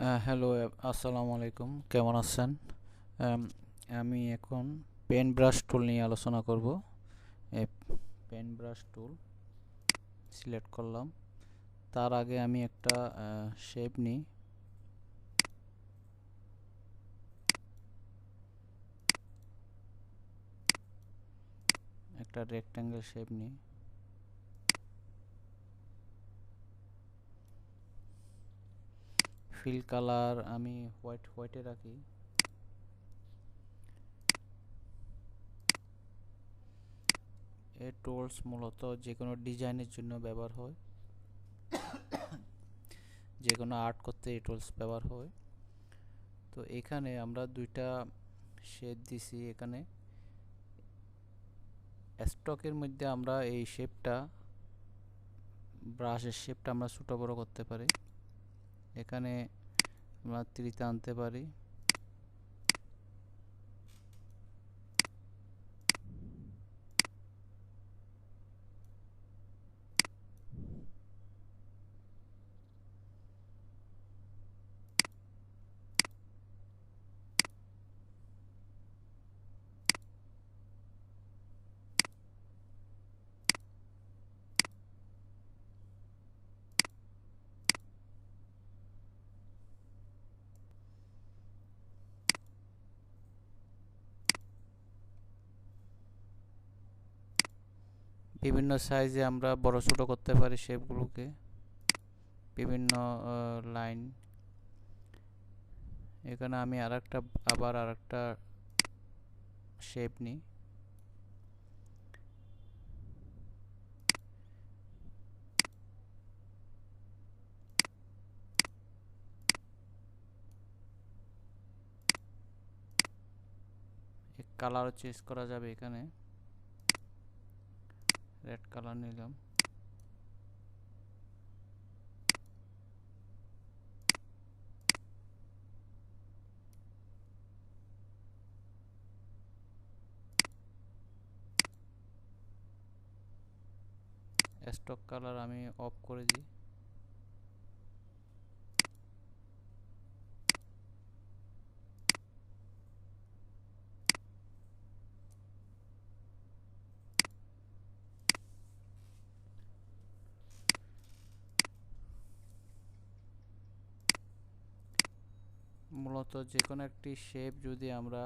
Hello, আসসালামু আলাইকুম। কেমন আছেন? আম, আমি এখন পেন ব্রাশ টুল নিয়ে আলোচনা করব। এই পেন ব্রাশ টুল সিলেক্ট করলাম। তার আগে আমি একটা শেপ নিই। একটা রেক্ট্যাঙ্গেল শেপ নিই। ফিল কালার আমি হোয়াইটে রাখি। এই টুলস মূলত যে কোনো ডিজাইনের জন্য ব্যবহার হয়, যে কোনো আর্ট করতে এই টুলস ব্যবহার হয়। তো এখানে আমরা দুইটা শেপ দিছি। এখানে স্টকের মধ্যে আমরা এই শেপটা, ব্রাশের শেপটা আমরা ছোটো বড়ো করতে পারি। এখানে আমরা 3 আনতে পারি। বিভিন্ন সাইজে আমরা বড় ছোট করতে পারি শেপগুলোকে। বিভিন্ন লাইন। এখানে আমি আবার আরেকটা শেপ নিই। কালারও চেঞ্জ করা যাবে। এখানে রেড কালার নিলাম। স্টক কালার আমি অফ করে দিই। মূলত যে কোনো একটি শেপ যদি আমরা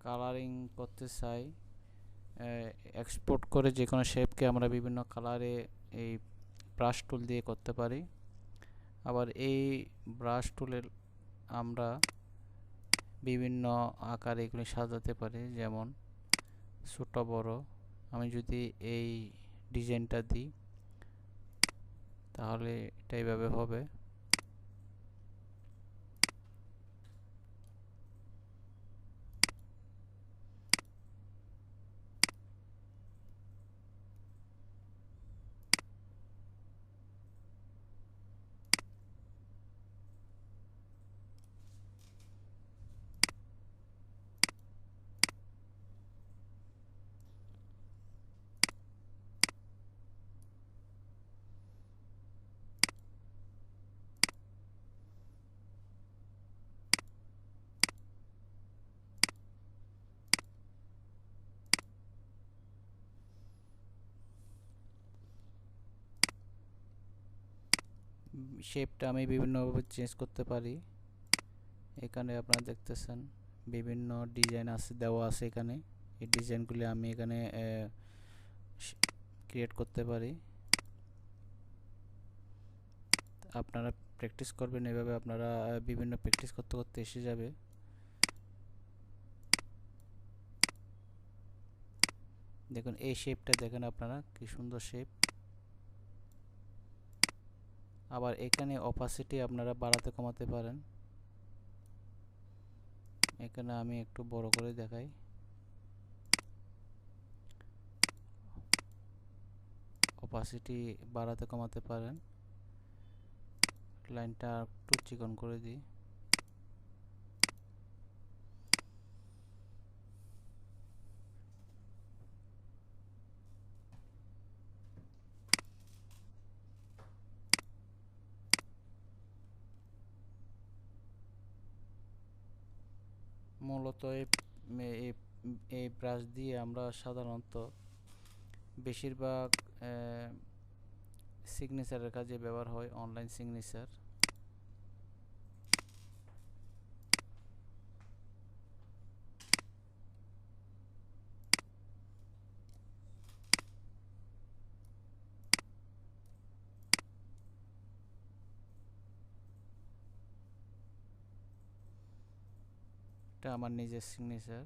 কালারিং করতে চাই, এক্সপোর্ট করে যে কোনো শেপকে আমরা বিভিন্ন কালারে এই ব্রাশ টুল দিয়ে করতে পারি। আবার এই ব্রাশ টুলের আমরা বিভিন্ন আকারে এগুলি সাজাতে পারি, যেমন ছোট বড়। আমি যদি এই ডিজাইনটা দিই তাহলে এটা এইভাবে হবে। শেপটা আমি বিভিন্নভাবে চেঞ্জ করতে পারি। এখানে আপনারা দেখতেছেন বিভিন্ন ডিজাইন আছে, দেওয়া আছে এখানে। এই ডিজাইনগুলি আমি এখানে ক্রিয়েট করতে পারি। আপনারা প্র্যাকটিস করবেন এভাবে, আপনারা বিভিন্ন প্র্যাকটিস করতে করতে এসে যাবে। দেখুন এই শেপটা দেখেন আপনারা, কি সুন্দর শেপ। আবার এখানে অপাসিটি আপনারা বাড়াতে কমাতে পারেন। এখানে আমি একটু বড় করে দেখাই। অপাসিটি বাড়াতে কমাতে পারেন। লাইনটা একটু চিকন করে দিই। মূলত এই এই ব্রাশ দিয়ে আমরা সাধারণত বেশিরভাগ সিগনেচারের কাজে ব্যবহার হয়, অনলাইন সিগনেচার। এটা আমার নিজের সিগনেচার।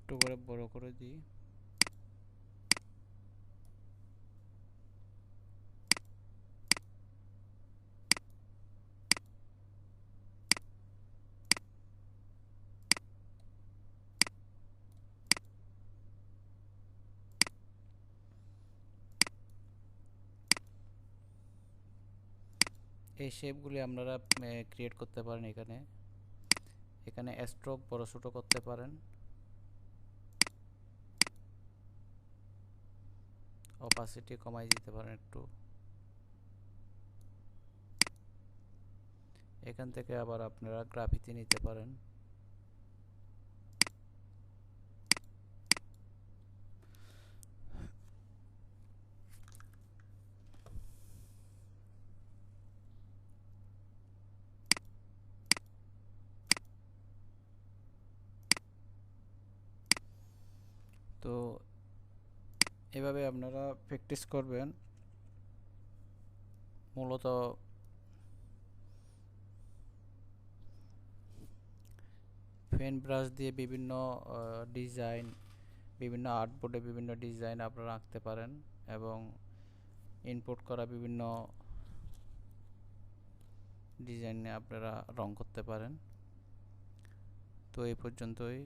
একটু করে বড় করে দিই। এই শেপগুলি আপনারা ক্রিয়েট করতে পারেন। এখানে এখানে স্ট্রোক বড় ছোট করতে পারেন, অপাসিটি কমাই দিতে পারেন একটু। এখান থেকে আবার আপনারা গ্রাফিতি নিতে পারেন। তো এভাবে আপনারা প্র্যাকটিস করবেন। মূলত পেন ব্রাশ দিয়ে বিভিন্ন ডিজাইন, বিভিন্ন আর্টবোর্ডে বিভিন্ন ডিজাইন আপনারা আঁকতে পারেন এবং ইনপুট করা বিভিন্ন ডিজাইনে আপনারা রং করতে পারেন। তো এই পর্যন্তই।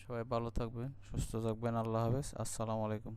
সবাই ভালো থাকবেন, সুস্থ থাকবেন। আল্লাহ হাফেজ। আসসালামু আলাইকুম।